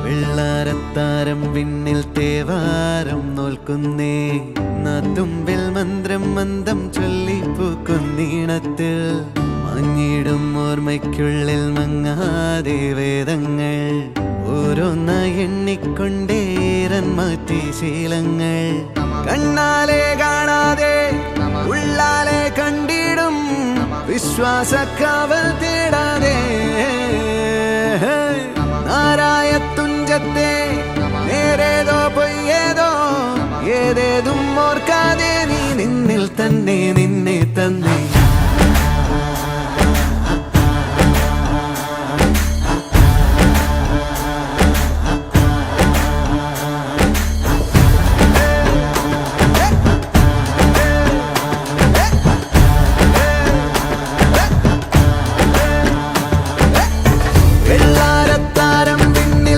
വെള്ളാരത്താരം വിണ്ണിൽ തേവാരം നോൽക്കുന്നേ തുമ്പിൽ മന്ത്രം മന്ദം ചൊല്ലിപ്പൂക്കുന്നീണത്തിൽ മങ്ങിടും ഓർമ്മയ്ക്കുള്ളിൽ മങ്ങാതെ വേദങ്ങൾ ഓരോന്നായി എണ്ണിക്കൊണ്ടേരൻ മാറ്റി ശീലങ്ങൾ കണ്ണാലെ കാണാതെ ഉള്ളാലെ കണ്ടിടും വിശ്വാസക്കാവൽ തേടാതെ നാരായ തുഞ്ചത്തെ നേരേതോ പൊയ്യേതോ ഏതേതും ഓർക്കാതെ നീ നിന്നിൽ തന്നെ നിന്നെ തന്നെ